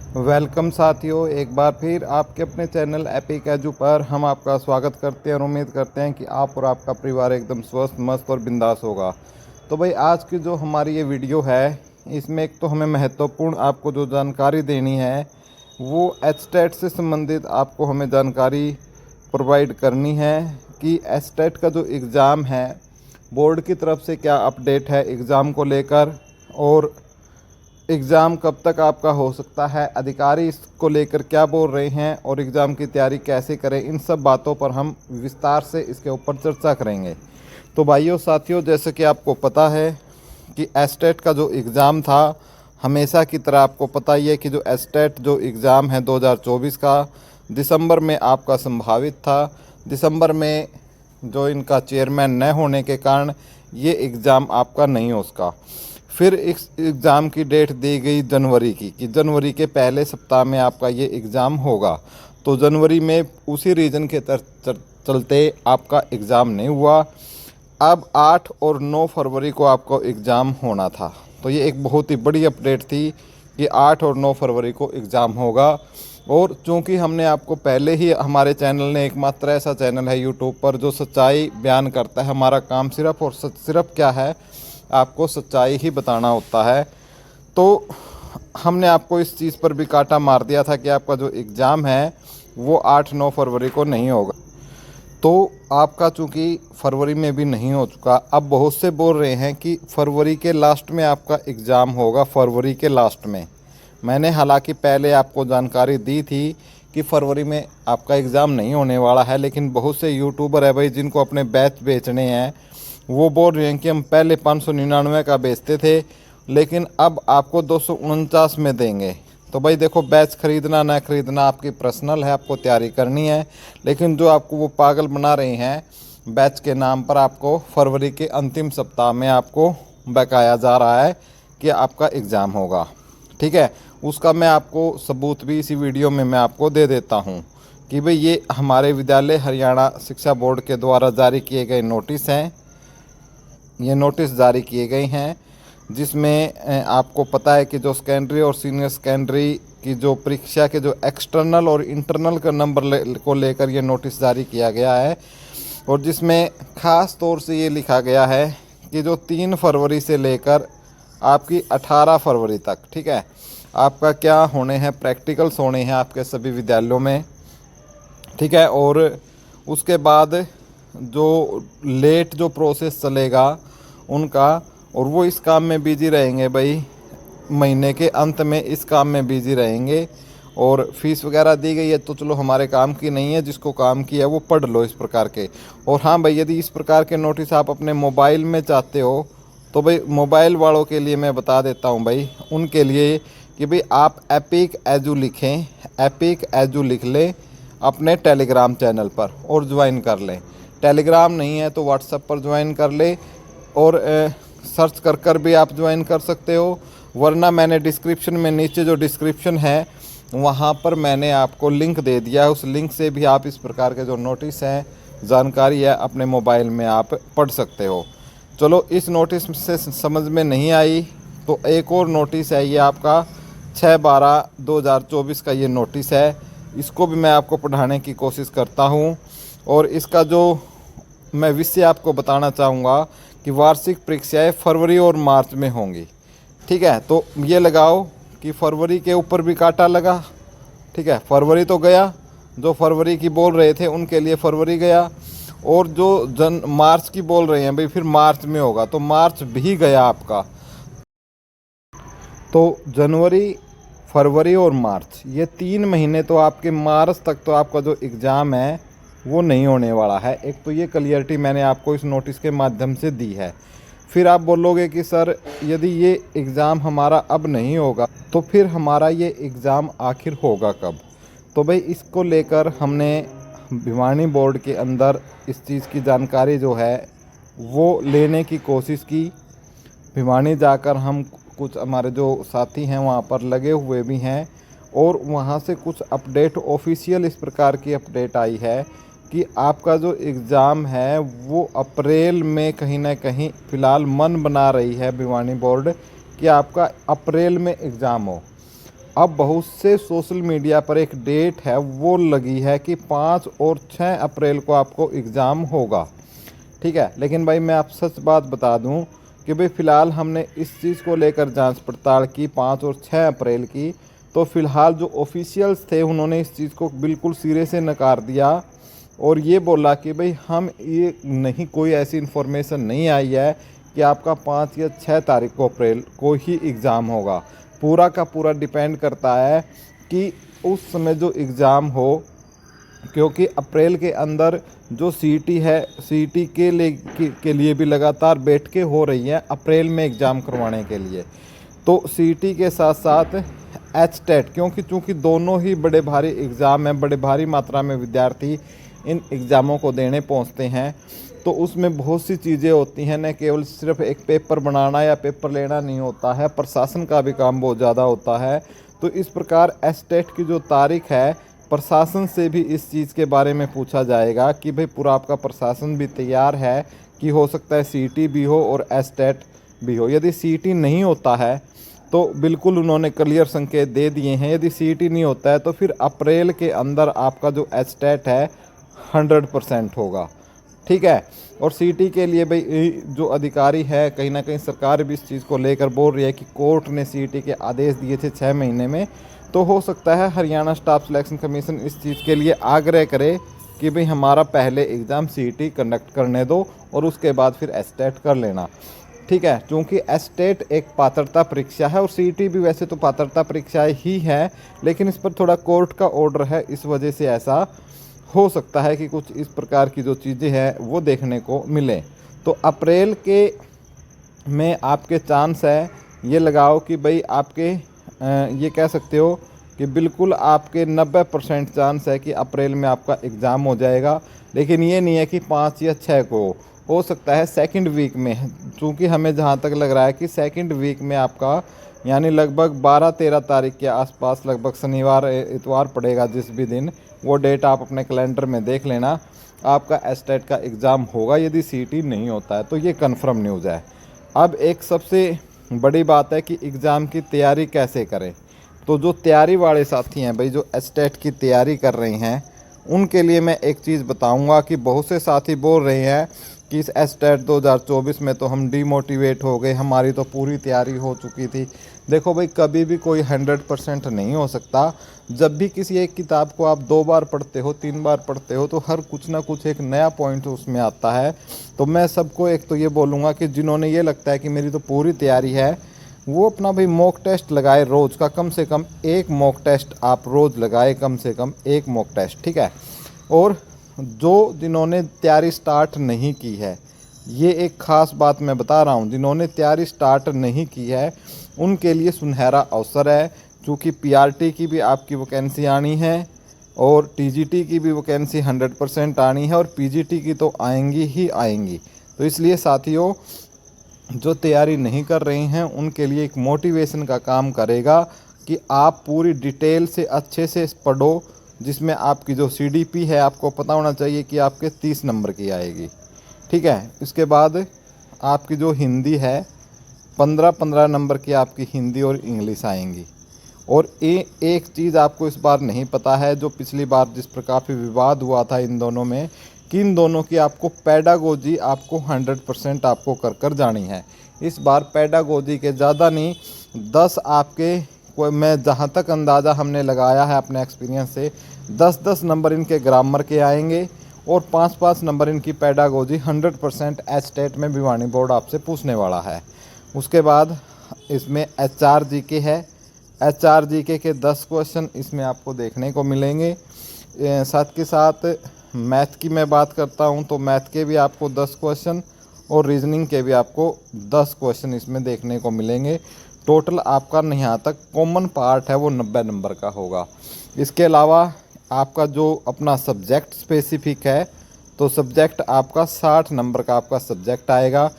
Welcome साथियों, एक बार फिर आपके अपने चैनल एपिक एजू पर हम आपका स्वागत करते हैं और उम्मीद करते हैं कि आप और आपका परिवार एकदम स्वस्थ, मस्त और बिंदास होगा। तो भाई आज की जो हमारी ये वीडियो है, इसमें एक तो हमें महत्वपूर्ण आपको जो जानकारी देनी है वो एचटेट से संबंधित आपको हमें जानकारी प्रोवाइड करनी है कि एचटेट का जो एग्ज़ाम है बोर्ड की तरफ से क्या अपडेट है एग्ज़ाम को लेकर, और एग्ज़ाम कब तक आपका हो सकता है, अधिकारी इसको लेकर क्या बोल रहे हैं और एग्ज़ाम की तैयारी कैसे करें, इन सब बातों पर हम विस्तार से इसके ऊपर चर्चा करेंगे। तो भाइयों साथियों, जैसे कि आपको पता है कि एस्टेट का जो एग्ज़ाम था, हमेशा की तरह आपको पता ही है कि जो एस्टेट जो एग्ज़ाम है 2024 का दिसंबर में आपका संभावित था। दिसंबर में जो इनका चेयरमैन न होने के कारण ये एग्ज़ाम आपका नहीं हो सका। फिर इस एग्ज़ाम की डेट दी गई जनवरी की, कि जनवरी के पहले सप्ताह में आपका ये एग्ज़ाम होगा। तो जनवरी में उसी रीज़न के चलते आपका एग्ज़ाम नहीं हुआ। अब 8 और 9 फरवरी को आपको एग्ज़ाम होना था। तो ये एक बहुत ही बड़ी अपडेट थी कि 8 और 9 फरवरी को एग्ज़ाम होगा। और चूँकि हमने आपको पहले ही, हमारे चैनल ने एकमात्र ऐसा चैनल है यूट्यूब पर जो सच्चाई बयान करता है, हमारा काम सिर्फ़ और सिर्फ क्या है, आपको सच्चाई ही बताना होता है। तो हमने आपको इस चीज़ पर भी कांटा मार दिया था कि आपका जो एग्ज़ाम है वो 8-9 फरवरी को नहीं होगा। तो आपका चूँकि फरवरी में भी नहीं हो चुका, अब बहुत से बोल रहे हैं कि फरवरी के लास्ट में आपका एग्ज़ाम होगा। फरवरी के लास्ट में मैंने हालांकि पहले आपको जानकारी दी थी कि फरवरी में आपका एग्ज़ाम नहीं होने वाला है, लेकिन बहुत से यूट्यूबर है भाई जिनको अपने बैच बेचने हैं, वो बोल रहे हैं कि हम पहले 599 का बेचते थे लेकिन अब आपको 249 में देंगे। तो भाई देखो, बैच ख़रीदना ना ख़रीदना आपकी पर्सनल है, आपको तैयारी करनी है, लेकिन जो आपको वो पागल बना रहे हैं बैच के नाम पर, आपको फरवरी के अंतिम सप्ताह में आपको बकाया जा रहा है कि आपका एग्ज़ाम होगा। ठीक है, उसका मैं आपको सबूत भी इसी वीडियो में मैं आपको दे देता हूँ कि भाई ये हमारे विद्यालय हरियाणा शिक्षा बोर्ड के द्वारा जारी किए गए नोटिस हैं। ये नोटिस जारी किए गए हैं जिसमें आपको पता है कि जो सेकेंडरी और सीनियर सेकेंडरी की जो परीक्षा के जो एक्सटर्नल और इंटरनल का नंबर को लेकर ये नोटिस जारी किया गया है, और जिसमें ख़ास तौर से ये लिखा गया है कि जो 3 फरवरी से लेकर आपकी 18 फरवरी तक, ठीक है, आपका क्या होने हैं, प्रैक्टिकल्स होने हैं आपके सभी विद्यालयों में। ठीक है, और उसके बाद जो लेट जो प्रोसेस चलेगा उनका, और वो इस काम में बिजी रहेंगे भाई, महीने के अंत में इस काम में बिजी रहेंगे। और फीस वगैरह दी गई है तो चलो हमारे काम की नहीं है, जिसको काम की है वो पढ़ लो इस प्रकार के। और हाँ भाई, यदि इस प्रकार के नोटिस आप अपने मोबाइल में चाहते हो तो भाई मोबाइल वालों के लिए मैं बता देता हूँ भाई, उनके लिए कि भाई आप एपिक एजू लिखें, एपिक एजू लिख लें अपने टेलीग्राम चैनल पर और ज्वाइन कर लें। टेलीग्राम नहीं है तो व्हाट्सएप पर ज्वाइन कर ले, और सर्च कर भी आप ज्वाइन कर सकते हो, वरना मैंने डिस्क्रिप्शन में, नीचे जो डिस्क्रिप्शन है वहाँ पर मैंने आपको लिंक दे दिया है, उस लिंक से भी आप इस प्रकार के जो नोटिस हैं, जानकारी है, अपने मोबाइल में आप पढ़ सकते हो। चलो, इस नोटिस से समझ में नहीं आई तो एक और नोटिस है, ये आपका 6/12/2024 का ये नोटिस है, इसको भी मैं आपको पढ़ाने की कोशिश करता हूँ। और इसका जो मैं विषय आपको बताना चाहूँगा कि वार्षिक परीक्षाएं फरवरी और मार्च में होंगी। ठीक है, तो ये लगाओ कि फरवरी के ऊपर भी कांटा लगा। ठीक है, फरवरी तो गया, जो फरवरी की बोल रहे थे उनके लिए फरवरी गया, और जो मार्च की बोल रहे हैं भाई फिर मार्च में होगा, तो मार्च भी गया आपका। तो जनवरी, फरवरी और मार्च, ये 3 महीने तो आपके, मार्च तक तो आपका जो एग्ज़ाम है वो नहीं होने वाला है। एक तो ये क्लियरिटी मैंने आपको इस नोटिस के माध्यम से दी है। फिर आप बोलोगे कि सर यदि ये एग्ज़ाम हमारा अब नहीं होगा तो फिर हमारा ये एग्ज़ाम आखिर होगा कब? तो भाई इसको लेकर हमने भिवानी बोर्ड के अंदर इस चीज़ की जानकारी जो है वो लेने की कोशिश की। भिवानी जाकर हम, कुछ हमारे जो साथी हैं वहाँ पर लगे हुए भी हैं, और वहाँ से कुछ अपडेट, ऑफिशियल इस प्रकार की अपडेट आई है कि आपका जो एग्ज़ाम है वो अप्रैल में, कहीं ना कहीं फ़िलहाल मन बना रही है भिवानी बोर्ड कि आपका अप्रैल में एग्ज़ाम हो। अब बहुत से सोशल मीडिया पर एक डेट है वो लगी है कि 5 और 6 अप्रैल को आपको एग्ज़ाम होगा, ठीक है। लेकिन भाई मैं आप सच बात बता दूं कि भाई फ़िलहाल हमने इस चीज़ को लेकर जांच पड़ताल की 5 और 6 अप्रैल की, तो फ़िलहाल जो ऑफिशियल्स थे उन्होंने इस चीज़ को बिल्कुल सिरे से नकार दिया और ये बोला कि भाई हम ये नहीं, कोई ऐसी इन्फॉर्मेशन नहीं आई है कि आपका 5 या 6 तारीख को अप्रैल को ही एग्ज़ाम होगा। पूरा का पूरा डिपेंड करता है कि उस समय जो एग्ज़ाम हो, क्योंकि अप्रैल के अंदर जो सीईटी है, सीईटी के लिए भी लगातार बैठकें हो रही हैं अप्रैल में एग्ज़ाम करवाने के लिए। तो सीईटी के साथ साथ एचटेट, क्योंकि चूँकि दोनों ही बड़े भारी एग्ज़ाम हैं, बड़े भारी मात्रा में विद्यार्थी इन एग्ज़ामों को देने पहुंचते हैं, तो उसमें बहुत सी चीज़ें होती हैं। न केवल सिर्फ एक पेपर बनाना या पेपर लेना नहीं होता है, प्रशासन का भी काम बहुत ज़्यादा होता है। तो इस प्रकार एचटेट की जो तारीख है, प्रशासन से भी इस चीज़ के बारे में पूछा जाएगा कि भाई पूरा आपका प्रशासन भी तैयार है कि हो सकता है सीईटी भी हो और एचटेट भी हो। यदि सीईटी नहीं होता है तो बिल्कुल उन्होंने क्लियर संकेत दे दिए हैं, यदि सीईटी नहीं होता है तो फिर अप्रैल के अंदर आपका जो एचटेट है 100% होगा, ठीक है। और सीईटी के लिए भाई जो अधिकारी है, कहीं ना कहीं सरकार भी इस चीज़ को लेकर बोल रही है कि कोर्ट ने सीईटी के आदेश दिए थे 6 महीने में, तो हो सकता है हरियाणा स्टाफ सिलेक्शन कमीशन इस चीज़ के लिए आग्रह करे कि भाई हमारा पहले एग्ज़ाम सीईटी कंडक्ट करने दो और उसके बाद फिर एचटेट कर लेना, ठीक है। क्योंकि एचटेट एक पात्रता परीक्षा है और सीईटी भी वैसे तो पात्रता परीक्षा ही है, लेकिन इस पर थोड़ा कोर्ट का ऑर्डर है, इस वजह से ऐसा हो सकता है कि कुछ इस प्रकार की जो चीज़ें हैं वो देखने को मिले। तो अप्रैल के में आपके चांस है, ये लगाओ कि भाई आपके ये कह सकते हो कि बिल्कुल आपके 90% चांस है कि अप्रैल में आपका एग्ज़ाम हो जाएगा। लेकिन ये नहीं है कि 5 या 6 को, हो सकता है सेकंड वीक में, चूँकि हमें जहाँ तक लग रहा है कि सेकंड वीक में आपका, यानी लगभग 12-13 तारीख के आसपास, लगभग शनिवार इतवार पड़ेगा जिस भी दिन, वो डेट आप अपने कैलेंडर में देख लेना, आपका एचटेट का एग्ज़ाम होगा यदि सीईटी नहीं होता है। तो ये कन्फर्म न्यूज़ है। अब एक सबसे बड़ी बात है कि एग्ज़ाम की तैयारी कैसे करें। तो जो तैयारी वाले साथी हैं भाई, जो एचटेट की तैयारी कर रहे हैं, उनके लिए मैं एक चीज़ बताऊंगा कि बहुत से साथी बोल रहे हैं कि इस एचटेट 2024 में तो हम डीमोटिवेट हो गए, हमारी तो पूरी तैयारी हो चुकी थी। देखो भाई, कभी भी कोई 100% नहीं हो सकता। जब भी किसी एक किताब को आप 2 बार पढ़ते हो, 3 बार पढ़ते हो, तो हर कुछ ना कुछ एक नया पॉइंट उसमें आता है। तो मैं सबको एक तो ये बोलूँगा कि जिन्होंने ये लगता है कि मेरी तो पूरी तैयारी है, वो अपना भाई मॉक टेस्ट लगाए रोज़ का, कम से कम एक मॉक टेस्ट आप रोज़ लगाए, कम से कम एक मॉक टेस्ट, ठीक है। और जो जिन्होंने तैयारी स्टार्ट नहीं की है, ये एक ख़ास बात मैं बता रहा हूँ, जिन्होंने तैयारी स्टार्ट नहीं की है उनके लिए सुनहरा अवसर है। क्योंकि पीआरटी की भी आपकी वैकेंसी आनी है और टीजीटी की भी वैकेंसी 100% आनी है और पीजीटी की तो आएंगी ही आएंगी। तो इसलिए साथियों, जो तैयारी नहीं कर रहे हैं उनके लिए एक मोटिवेशन का काम करेगा कि आप पूरी डिटेल से अच्छे से पढ़ो, जिसमें आपकी जो सीडीपी है आपको पता होना चाहिए कि आपके 30 नंबर की आएगी, ठीक है। इसके बाद आपकी जो हिंदी है 15-15 नंबर की आपकी हिंदी और इंग्लिश आएंगी। और एक चीज़ आपको इस बार नहीं पता है, जो पिछली बार जिस पर काफ़ी विवाद हुआ था इन दोनों में, कि इन दोनों की आपको पेडागोजी आपको 100% आपको कर जानी है। इस बार पेडागोजी के ज़्यादा नहीं, 10 आपके, कोई मैं जहाँ तक अंदाज़ा हमने लगाया है अपने एक्सपीरियंस से, 10-10 नंबर इनके ग्रामर के आएंगे और 5-5 नंबर इनकी पेडागोजी 100% एचटेट में भिवानी बोर्ड आपसे पूछने वाला है। उसके बाद इसमें एचआर जीके है, एचआर जीके के 10 क्वेश्चन इसमें आपको देखने को मिलेंगे। साथ के साथ मैथ की मैं बात करता हूं तो मैथ के भी आपको 10 क्वेश्चन और रीजनिंग के भी आपको 10 क्वेश्चन इसमें देखने को मिलेंगे। टोटल आपका यहाँ तक कॉमन पार्ट है वो 90 नंबर का होगा। इसके अलावा आपका जो अपना सब्जेक्ट स्पेसिफिक है, तो सब्जेक्ट आपका 60 नंबर का आपका सब्जेक्ट आएगा,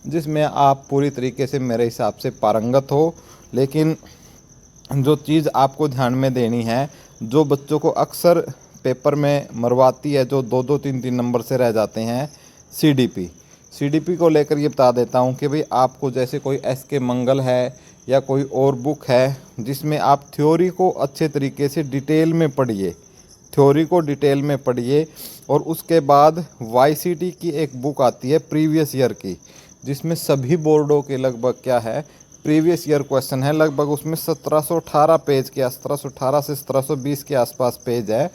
जिसमें आप पूरी तरीके से मेरे हिसाब से पारंगत हो। लेकिन जो चीज़ आपको ध्यान में देनी है, जो बच्चों को अक्सर पेपर में मरवाती है, जो 2-2, 3-3 नंबर से रह जाते हैं, सीडीपी को लेकर ये बता देता हूँ कि भाई आपको जैसे कोई एसके मंगल है या कोई और बुक है जिसमें आप थ्योरी को अच्छे तरीके से डिटेल में पढ़िए, थ्योरी को डिटेल में पढ़िए। और उसके बाद वाईसीटी की एक बुक आती है प्रीवियस ईयर की, जिसमें सभी बोर्डों के लगभग क्या है प्रीवियस ईयर क्वेश्चन है। लगभग उसमें 1718 पेज के 1718 से 1720 के आसपास पेज है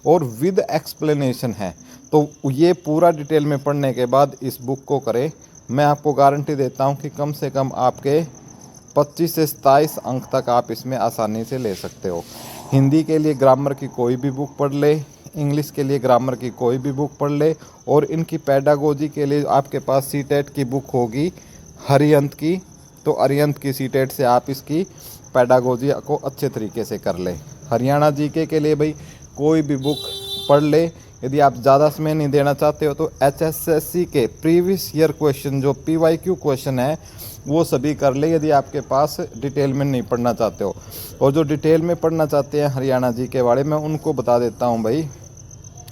और विद एक्सप्लेनेशन है। तो ये पूरा डिटेल में पढ़ने के बाद इस बुक को करें। मैं आपको गारंटी देता हूँ कि कम से कम आपके 25 से 27 अंक तक आप इसमें आसानी से ले सकते हो। हिंदी के लिए ग्रामर की कोई भी बुक पढ़ ले, इंग्लिश के लिए ग्रामर की कोई भी बुक पढ़ ले, और इनकी पेडागोजी के लिए आपके पास सीटेट की बुक होगी हरियंत की, तो अरियंत की सीटेट से आप इसकी पेडागोजी को अच्छे तरीके से कर ले। हरियाणा जीके के लिए भाई कोई भी बुक पढ़ ले। यदि आप ज़्यादा समय नहीं देना चाहते हो तो HSSC के प्रीवियस ईयर क्वेश्चन जो PYQ क्वेश्चन है वो सभी कर ले, यदि आपके पास डिटेल में नहीं पढ़ना चाहते हो। और जो डिटेल में पढ़ना चाहते हैं हरियाणा जी के बारे में, उनको बता देता हूँ भाई,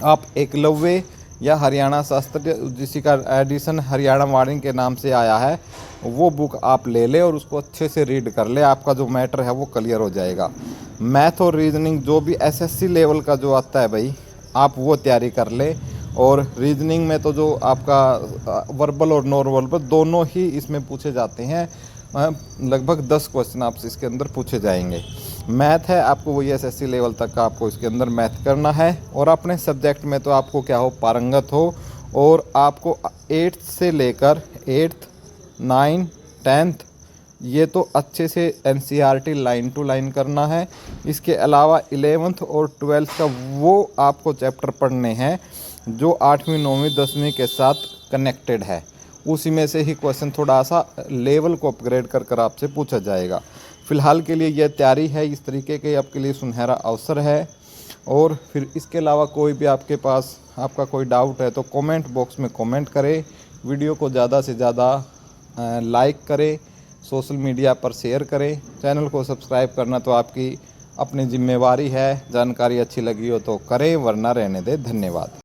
आप एकलव्य या हरियाणा शास्त्र जिसी का एडिशन हरियाणा वाणी के नाम से आया है वो बुक आप ले ले और उसको अच्छे से रीड कर ले। आपका जो मैटर है वो क्लियर हो जाएगा। मैथ और रीजनिंग जो भी SSC लेवल का जो आता है भाई आप वो तैयारी कर ले। और रीजनिंग में तो जो आपका वर्बल और नॉन वर्बल दोनों ही इसमें पूछे जाते हैं। लगभग 10 क्वेश्चन आपसे इसके अंदर पूछे जाएंगे। मैथ है आपको वही SSC लेवल तक का आपको इसके अंदर मैथ करना है। और अपने सब्जेक्ट में तो आपको क्या हो पारंगत हो, और आपको 8th से लेकर 8th 9th 10th ये तो अच्छे से NCERT लाइन टू लाइन करना है। इसके अलावा 11th और 12th का वो आपको चैप्टर पढ़ने हैं जो 8वीं 9वीं 10वीं के साथ कनेक्टेड है। उसी में से ही क्वेश्चन थोड़ा सा लेवल को अपग्रेड कर कर आपसे पूछा जाएगा। फ़िलहाल के लिए यह तैयारी है, इस तरीके के आपके लिए सुनहरा अवसर है। और फिर इसके अलावा कोई भी आपके पास आपका कोई डाउट है तो कमेंट बॉक्स में कमेंट करें। वीडियो को ज़्यादा से ज़्यादा लाइक करें, सोशल मीडिया पर शेयर करें। चैनल को सब्सक्राइब करना तो आपकी अपनी जिम्मेवारी है। जानकारी अच्छी लगी हो तो करें, वरना रहने दें। धन्यवाद।